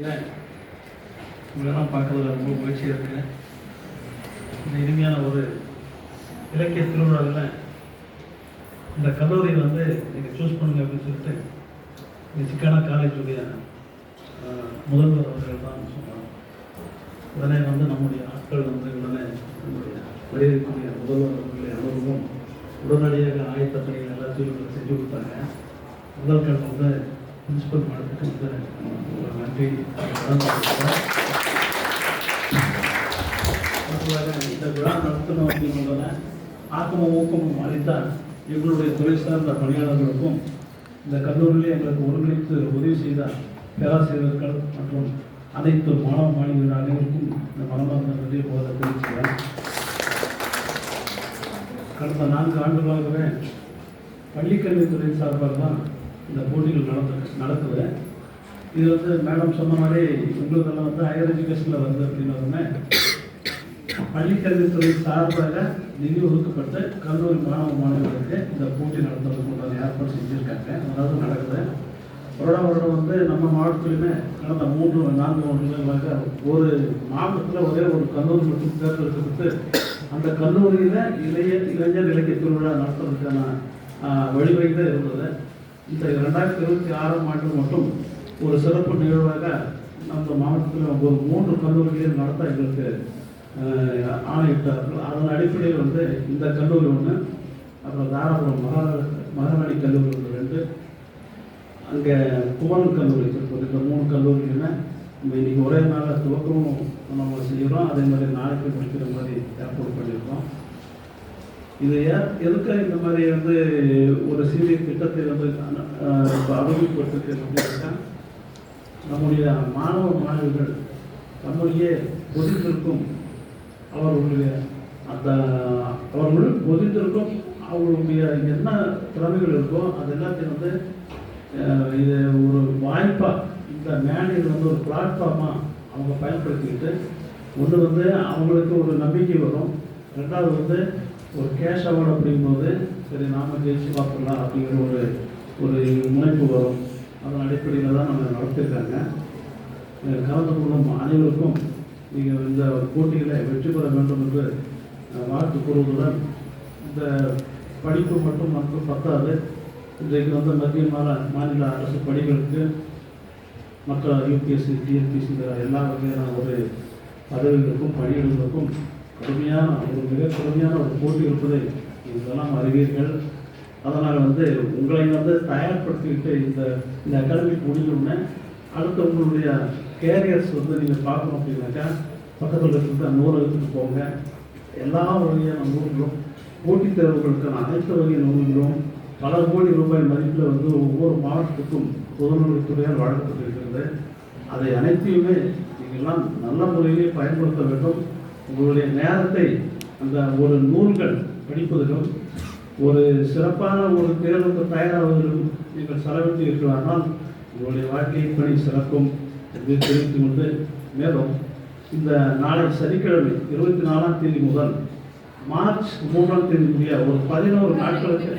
உங்களெல்லாம் பார்க்கறதுல ரொம்ப மகிழ்ச்சியாக இருக்குங்க. இந்த இனிமையான ஒரு இலக்கிய திருவிழாவில் இந்த கல்லூரியை வந்து நீங்கள் சூஸ் பண்ணுங்க அப்படின்னு சொல்லிட்டு இந்த சிக்கானா காலேஜுடைய முதல்வர் அவர்கள் தான் சொன்னாங்க. உடனே வந்து நம்முடைய ஆட்கள் வந்து உடனே நம்முடைய வரையறுக்கூடிய முதல்வர் அவர்களுடைய அனுபவம் உடனடியாக ஆயத்த பணிகள் எல்லாத்தையும் செஞ்சு கொடுத்தாங்க. முதல் கட்டம் வந்து பிரின்சிபல் மாடத்துக்கு வந்து ஒரு நன்றி இந்த விழா நடத்தணும் அப்படின்றத ஆக்கமும் ஊக்கமும் அளித்தால் எங்களுடைய துறை சார்ந்த பணியாளர்களுக்கும் இந்த கல்லூரியிலே எங்களுக்கு ஒருங்கிணைத்து உதவி செய்த பேராசிரியர்கள் மற்றும் அனைத்து மாணவ மாணவிகள் அனைவருக்கும் இந்த மனமார்ந்த நன்றியை போத தெரிவிக்கிறேன். கடந்த 4 ஆண்டுகளாகவே பள்ளிக்கல்வித்துறை சார்பாக தான் இந்த போட்டிகள் நடக்குது. இது வந்து மேடம் சொன்ன மாதிரி உங்களுக்கெல்லாம் வந்து ஹையர் எஜுகேஷனில் வருது அப்படின்னு பள்ளிக்கல்வித்துறை சார்பாக நிதி ஒதுக்கப்பட்டு கல்லூரி மாணவ மாணவர்களுக்கு இந்த போட்டி நடத்துறதுக்கு ஏற்பாடு செஞ்சுருக்காங்க. அதாவது நடக்குது. வருடம் வந்து நம்ம மாவட்டத்திலுமே கடந்த 3-4 வருடங்களாக ஒரு மாவட்டத்தில் ஒரே ஒரு கல்லூரி மட்டும் தேர்ந்தெடுக்கப்பட்டு அந்த கல்லூரியில் இளைஞர் இலக்கிய திருவிழா நடத்துறதுக்கான வழிவகைகள் இருந்தது. இந்த 2026ஆம் ஆண்டு மட்டும் ஒரு சிறப்பு நிகழ்வாக நம்ம மாவட்டத்தில் ஒரு 3 கல்லூரிகளையும் நடத்த எங்களுக்கு ஆணையிட்டார்கள். அதன் அடிப்படையில் வந்து இந்த கல்லூரி ஒன்று, அப்புறம் தாராபுரம் மகாராணி கல்லூரி ஒன்று 2, அங்கே குமரன் கல்லூரி இருக்குது. இந்த 3 கல்லூரிகளுமே நம்ம இன்றைக்கி ஒரே நாளில் துவக்கமும் நம்ம செய்கிறோம். அதே மாதிரி நாளைக்கு முடிக்கிற மாதிரி ஏற்பாடு பண்ணியிருக்கோம். இது எதுக்காக இந்த மாதிரி வந்து ஒரு சிறிய திட்டத்தை வந்து அறிவிக்கப்பட்டிருக்கு அப்படின்னா, நம்முடைய மாணவ மாணவிகள் நம்முடைய பொதிந்திருக்கும் அவர்களுடைய அவர்களுடைய என்ன திறமைகள் இருக்கோ அது எல்லாத்தையும் வந்து இது ஒரு வாய்ப்பாக இந்த மேடையில் வந்து ஒரு பிளாட்ஃபார்மாக அவங்க பயன்படுத்திக்கிட்டு ஒன்று வந்து அவங்களுக்கு ஒரு நம்பிக்கை வரும். 2வது வந்து ஒரு கேஷ் அவார்டு அப்படிங்கும்போது சரி நாம் ஜெயிச்சு பார்த்துடலாம் அப்படிங்கிற ஒரு முனைப்பு வரும். அதன் அடிப்படையில் தான் நம்ம நடத்திருக்காங்க. கலந்து கொள்ளும் அனைவருக்கும் நீங்கள் இந்த போட்டிகளை வெற்றி பெற வேண்டும் என்று வாழ்த்து கூறுவதுடன், இந்த படிப்பு மட்டும் நமக்கு பத்தாது. இன்றைக்கு வந்து மத்திய மாநில அரசு பணிகளுக்கு மற்ற யூபிஎஸ்சி டிஎன்பிஎஸ்சி எல்லா வகையான ஒரு பதவிகளுக்கும் பணியிடங்களுக்கும் மிக கடுமையான ஒரு போட்டி இருப்பதை இதெல்லாம் அறிவீர்கள். அதனால் வந்து உங்களை வந்து தயார்படுத்திக்கிட்டு இந்த அகாடமிக் முடிஞ்சோடனே அடுத்து உங்களுடைய கேரியர்ஸ் வந்து நீங்கள் பார்க்கணும் அப்படின்னாக்கா பக்கத்தில் இருக்கிற நூலகத்துக்கு போங்க. எல்லா வகையான நூல்களும் போட்டித் தேர்வுகளுக்கான அனைத்து வகை நூல்களும் பல கோடி ரூபாய் மதிப்பில் வந்து ஒவ்வொரு மாவட்டத்துக்கும் பொதுநூல்துறையால் வழங்கப்பட்டிருக்கிறது. அதை அனைத்தையுமே நீங்கள்லாம் நல்ல முறையிலே பயன்படுத்த வேண்டும். உங்களுடைய நேரத்தை அந்த ஒரு நூல்கள் படிப்பதிலும் ஒரு சிறப்பான ஒரு தேர்வுக்கு தயாராவதிலும் நீங்கள் செலவிட்டு இருக்கிறார்கள். உங்களுடைய வாழ்க்கை பணி சிறக்கும் என்று தெரிவித்து கொண்டு, மேலும் இந்த நாளை சனிக்கிழமை 24ஆம் தேதி முதல் மார்ச் 3ஆம் தேதி முடிய ஒரு 11 நாட்களுக்கு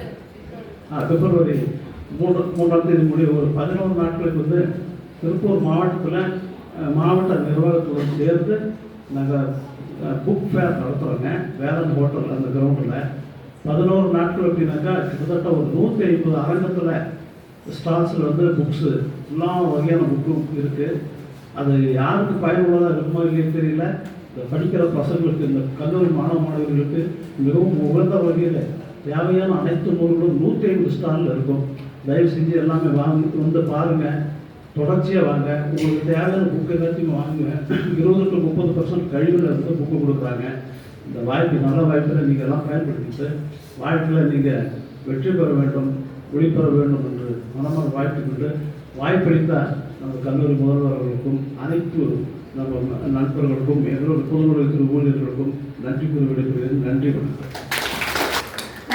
பிப்ரவரி 3ஆம் தேதி முடிய ஒரு 11 நாட்களுக்கு வந்து திருப்பூர் மாவட்டத்தில் மாவட்ட நிர்வாகத்துடன் சேர்ந்து நாங்கள் புக் ஃபேர் நடத்துகிறோங்க. வேலன் ஹோட்டல் அந்த கிரவுண்டில் 11 நாட்கள் அப்படின்னாக்கா கிட்டத்தட்ட ஒரு 150 அரங்கத்தில் ஸ்டால்ஸில் வந்து புக்ஸு எல்லா வகையான புக்கும் இருக்குது. அது யாருக்கு பயனுள்ளதாக இருக்குமோ இல்லையே தெரியல. இந்த படிக்கிற பசங்களுக்கு, இந்த கல்லூரி மாணவ மாணவர்களுக்கு மிகவும் உகந்த வகையில் தேவையான அனைத்து நூல்களும் 150 ஸ்டாலில் இருக்கும். தயவு செஞ்சு எல்லாமே வந்து பாருங்கள். தொடர்ச்சியாக வாங்க. உங்களுக்கு தேவையான புக்கு எல்லாத்தையும் வாங்குங்க. 20-30% கழிவில் இருந்து புக்கு கொடுக்குறாங்க. இந்த வாய்ப்பு நல்ல வாய்ப்பில் நீங்கள் எல்லாம் பயன்படுத்திட்டு வாழ்க்கையில் நீங்கள் வெற்றி பெற வேண்டும், ஒளிபெற வேண்டும் என்று மனமாக வாழ்த்து கொண்டு, வாய்ப்பளித்த நம்ம கல்லூரி முதல்வர்களுக்கும் அனைத்து நம்ம நண்பர்களுக்கும் எங்களோட பொதுநூலகத்தின் ஊழியர்களுக்கும் நன்றி கூறி விடைபெறுகிறேன். நன்றி வணக்கம்.